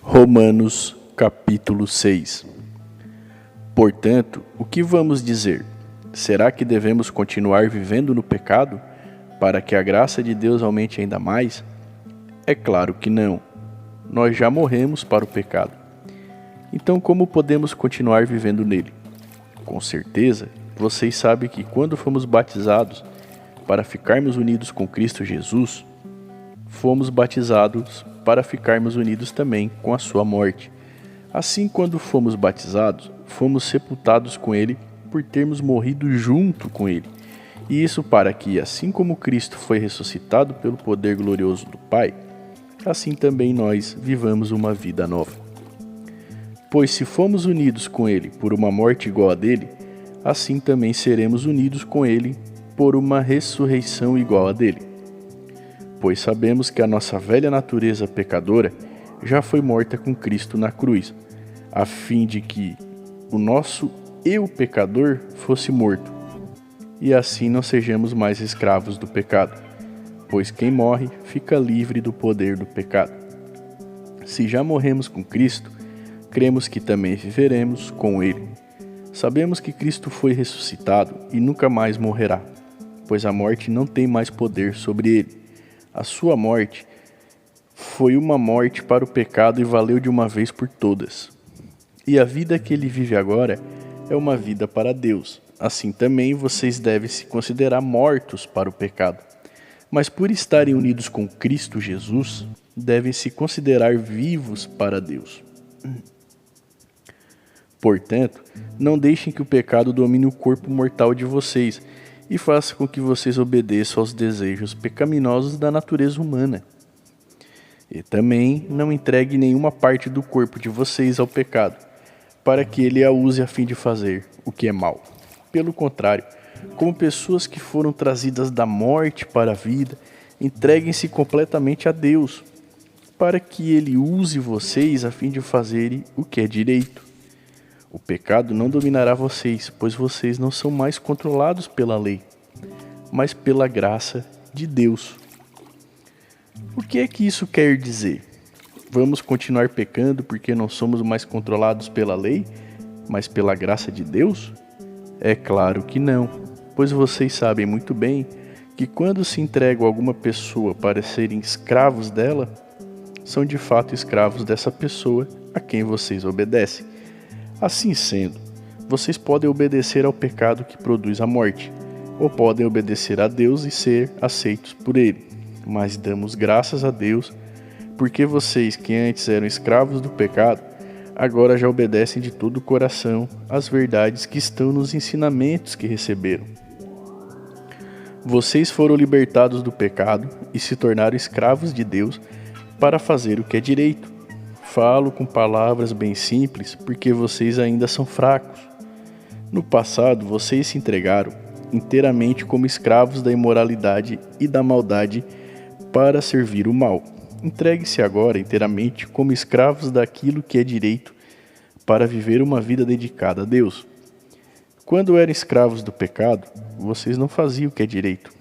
Romanos capítulo 6. Portanto, o que vamos dizer? Será que devemos continuar vivendo no pecado, para que a graça de Deus aumente ainda mais? É claro que não. Nós já morremos para o pecado. Então, como podemos continuar vivendo nele? Com certeza, vocês sabem que quando fomos batizados para ficarmos unidos com Cristo Jesus, fomos batizados para ficarmos unidos também com a sua morte. Assim, quando fomos batizados, fomos sepultados com ele por termos morrido junto com ele. E isso para que, assim como Cristo foi ressuscitado pelo poder glorioso do Pai, assim também nós vivamos uma vida nova. Pois se fomos unidos com ele por uma morte igual a dele, assim também seremos unidos com ele por uma ressurreição igual a dele. Pois sabemos que a nossa velha natureza pecadora já foi morta com Cristo na cruz, a fim de que o nosso eu pecador fosse morto, e assim não sejamos mais escravos do pecado, pois quem morre fica livre do poder do pecado. Se já morremos com Cristo, cremos que também viveremos com Ele. Sabemos que Cristo foi ressuscitado e nunca mais morrerá, pois a morte não tem mais poder sobre Ele. A sua morte foi uma morte para o pecado e valeu de uma vez por todas. E a vida que ele vive agora é uma vida para Deus. Assim também vocês devem se considerar mortos para o pecado. Mas por estarem unidos com Cristo Jesus, devem se considerar vivos para Deus. Portanto, não deixem que o pecado domine o corpo mortal de vocês, e faça com que vocês obedeçam aos desejos pecaminosos da natureza humana. E também não entregue nenhuma parte do corpo de vocês ao pecado, para que ele a use a fim de fazer o que é mal. Pelo contrário, como pessoas que foram trazidas da morte para a vida, entreguem-se completamente a Deus, para que ele use vocês a fim de fazerem o que é direito. O pecado não dominará vocês, pois vocês não são mais controlados pela lei, mas pela graça de Deus. O que é que isso quer dizer? Vamos continuar pecando porque não somos mais controlados pela lei, mas pela graça de Deus? É claro que não, pois vocês sabem muito bem que quando se entregam a alguma pessoa para serem escravos dela, são de fato escravos dessa pessoa a quem vocês obedecem. Assim sendo, vocês podem obedecer ao pecado que produz a morte, ou podem obedecer a Deus e ser aceitos por Ele. Mas damos graças a Deus, porque vocês que antes eram escravos do pecado, agora já obedecem de todo o coração às verdades que estão nos ensinamentos que receberam. Vocês foram libertados do pecado e se tornaram escravos de Deus para fazer o que é direito. Falo com palavras bem simples, porque vocês ainda são fracos. No passado, vocês se entregaram inteiramente como escravos da imoralidade e da maldade para servir o mal. Entregue-se agora inteiramente como escravos daquilo que é direito para viver uma vida dedicada a Deus. Quando eram escravos do pecado, vocês não faziam o que é direito.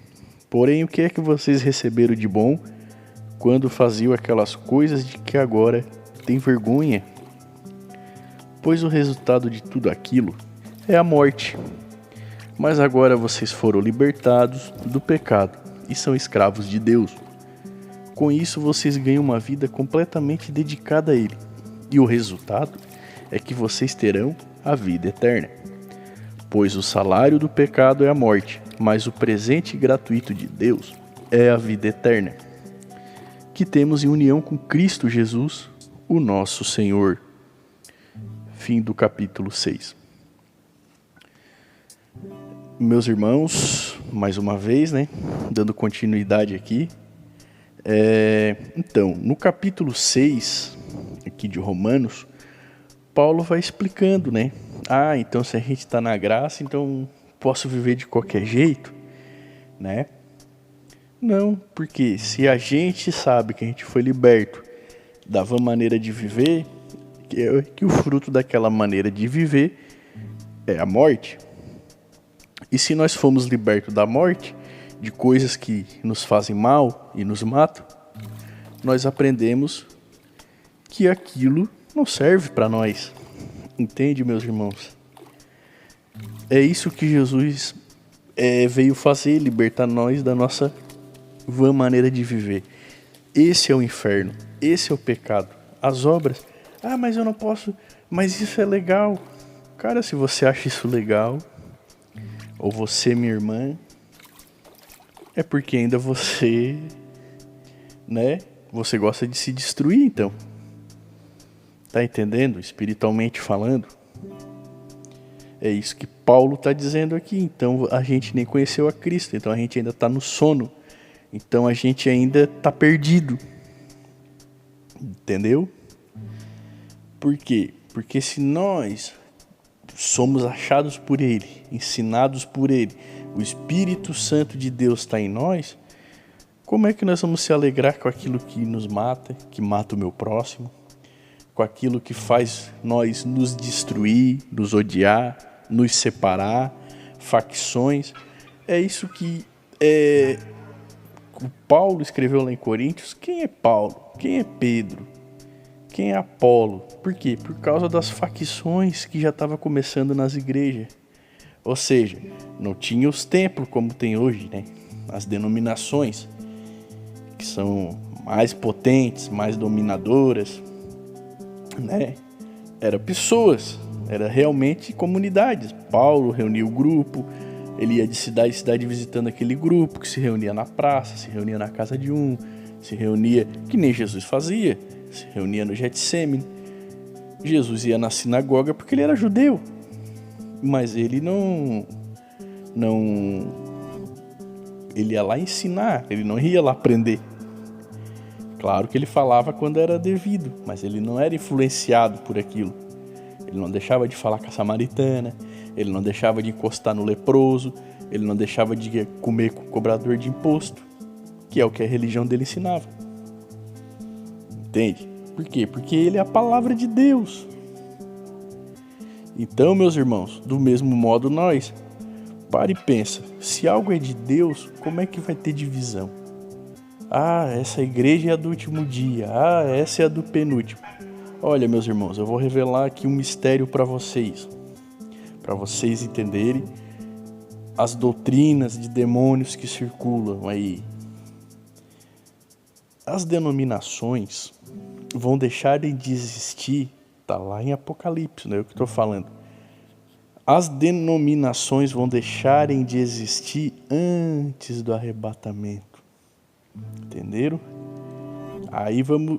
Porém, o que é que vocês receberam de bom quando faziam aquelas coisas de que agora tem vergonha? Pois o resultado de tudo aquilo é a morte. Mas agora vocês foram libertados do pecado e são escravos de Deus. Com isso vocês ganham uma vida completamente dedicada a Ele. E o resultado é que vocês terão a vida eterna. Pois o salário do pecado é a morte, mas o presente gratuito de Deus é a vida eterna, que temos em união com Cristo Jesus, o nosso Senhor. Fim do capítulo 6. Meus irmãos, mais uma vez, dando continuidade aqui. Então, no capítulo 6, aqui de Romanos, Paulo vai explicando, então se a gente está na graça, então posso viver de qualquer jeito, Não, porque se a gente sabe que a gente foi liberto da maneira de viver, que o fruto daquela maneira de viver é a morte. E se nós fomos libertos da morte, de coisas que nos fazem mal e nos matam, nós aprendemos que aquilo não serve para nós. Entende, meus irmãos? É isso que Jesus veio fazer, libertar nós da nossa vã maneira de viver. Esse é o inferno, esse é o pecado. As obras, mas eu não posso, mas isso é legal. Cara, se você acha isso legal, ou você, minha irmã, é porque ainda você, você gosta de se destruir, então. Tá entendendo? Espiritualmente falando. É isso que Paulo está dizendo aqui. Então a gente nem conheceu a Cristo, então a gente ainda está no sono. Então a gente ainda está perdido. Entendeu? Por quê? Porque se nós somos achados por Ele, ensinados por Ele, o Espírito Santo de Deus está em nós, como é que nós vamos se alegrar com aquilo que nos mata, que mata o meu próximo, com aquilo que faz nós nos destruir, nos odiar, nos separar, facções? É isso que o Paulo escreveu lá em Coríntios. Quem é Paulo? Quem é Pedro? Quem é Apolo? Por quê? Por causa das facções que já estavam começando nas igrejas. Ou seja, não tinha os templos como tem hoje, As denominações, que são mais potentes, mais dominadoras, Era pessoas, era realmente comunidades. Paulo reunia o grupo, ele ia de cidade em cidade visitando aquele grupo, que se reunia na praça, se reunia na casa de um, se reunia, que nem Jesus fazia, se reunia no Getsêmani. Jesus ia na sinagoga porque ele era judeu, mas ele não ele ia lá ensinar, ele não ia lá aprender. Claro que ele falava quando era devido, mas ele não era influenciado por aquilo. Ele não deixava de falar com a samaritana, ele não deixava de encostar no leproso, ele não deixava de comer com o cobrador de imposto, que é o que a religião dele ensinava. Entende? Por quê? Porque ele é a palavra de Deus. Então, meus irmãos, do mesmo modo nós, para e pensa, se algo é de Deus, como é que vai ter divisão? Essa igreja é a do último dia, essa é a do penúltimo. Olha, meus irmãos, eu vou revelar aqui um mistério para vocês entenderem as doutrinas de demônios que circulam aí. As denominações vão deixarem de existir, tá lá em Apocalipse, não é o que eu estou falando. As denominações vão deixarem de existir antes do arrebatamento. Entenderam?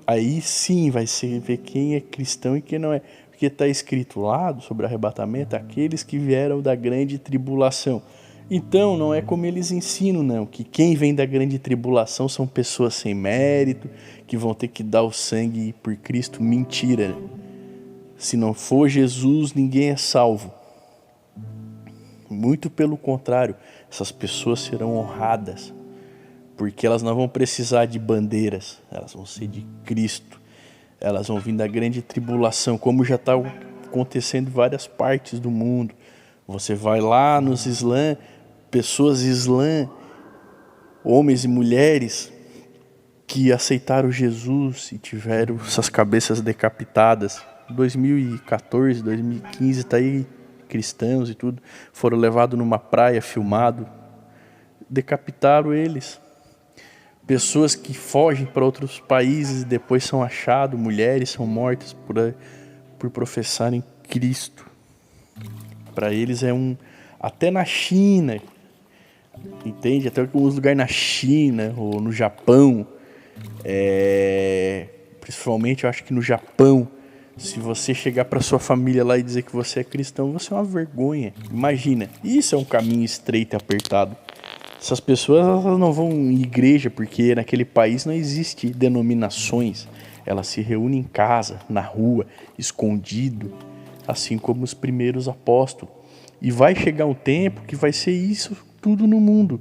Aí sim vai ser ver quem é cristão e quem não é. Porque está escrito lá sobre o arrebatamento, aqueles que vieram da grande tribulação. Então não é como eles ensinam, não, que quem vem da grande tribulação são pessoas sem mérito, que vão ter que dar o sangue por Cristo. Mentira. Se não for Jesus, ninguém é salvo. Muito pelo contrário, essas pessoas serão honradas, porque elas não vão precisar de bandeiras, elas vão ser de Cristo. Elas vão vir da grande tribulação, como já está acontecendo em várias partes do mundo. Você vai lá nos Islã, pessoas Islã, homens e mulheres que aceitaram Jesus e tiveram suas cabeças decapitadas. 2014, 2015, está aí, cristãos e tudo, foram levados numa praia, filmado, decapitaram eles. Pessoas que fogem para outros países e depois são achados, mulheres são mortas por professarem Cristo. Para eles é até na China, entende? Até alguns lugares na China ou no Japão, principalmente eu acho que no Japão, se você chegar para sua família lá e dizer que você é cristão, você é uma vergonha. Imagina, isso é um caminho estreito e apertado. Essas pessoas elas não vão em igreja porque naquele país não existe denominações. Elas se reúnem em casa, na rua, escondido, assim como os primeiros apóstolos. E vai chegar um tempo que vai ser isso tudo no mundo.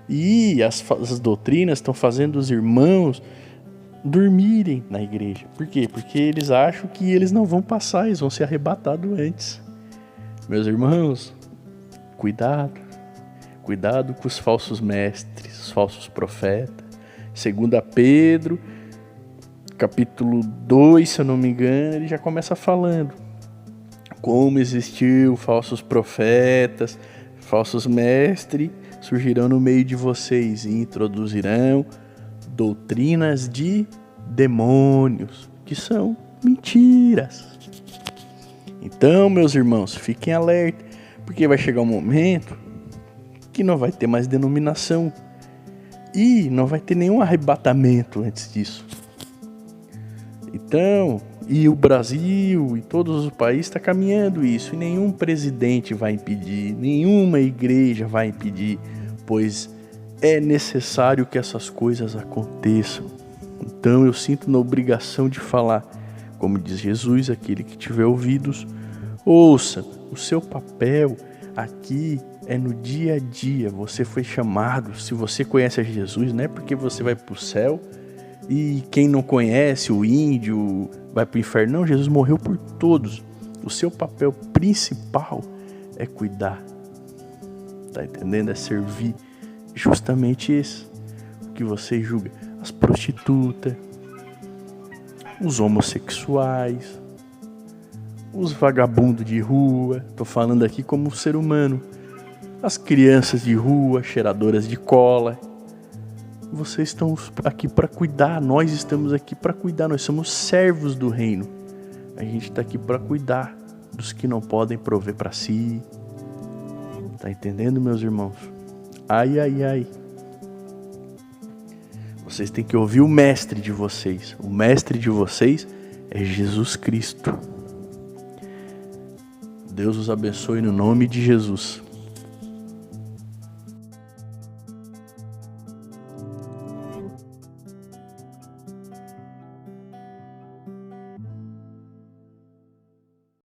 E as doutrinas estão fazendo os irmãos dormirem na igreja. Por quê? Porque eles acham que eles não vão passar, eles vão ser arrebatados antes. Meus irmãos, cuidado. Cuidado com os falsos mestres, os falsos profetas. 2 Pedro, capítulo 2, se eu não me engano, ele já começa falando como existiu falsos profetas, falsos mestres, surgirão no meio de vocês e introduzirão doutrinas de demônios, que são mentiras. Então, meus irmãos, fiquem alerta, porque vai chegar um momento que não vai ter mais denominação e não vai ter nenhum arrebatamento antes disso. Então, e o Brasil e todos os países estão caminhando isso, e nenhum presidente vai impedir, nenhuma igreja vai impedir, pois é necessário que essas coisas aconteçam. Então eu sinto na obrigação de falar, como diz Jesus, aquele que tiver ouvidos, ouça. O seu papel aqui é no dia a dia. Você foi chamado, se você conhece a Jesus, não é porque você vai para o céu e quem não conhece, o índio, vai para o inferno. Não, Jesus morreu por todos. O seu papel principal é cuidar. Tá entendendo? É servir. Justamente esse. O que você julga. As prostitutas, os homossexuais, os vagabundos de rua. Tô falando aqui como ser humano. As crianças de rua, cheiradoras de cola. Vocês estão aqui para cuidar, nós estamos aqui para cuidar, nós somos servos do reino. A gente está aqui para cuidar dos que não podem prover para si. Tá entendendo, meus irmãos? Ai, ai, ai. Vocês têm que ouvir o mestre de vocês. O mestre de vocês é Jesus Cristo. Deus os abençoe no nome de Jesus.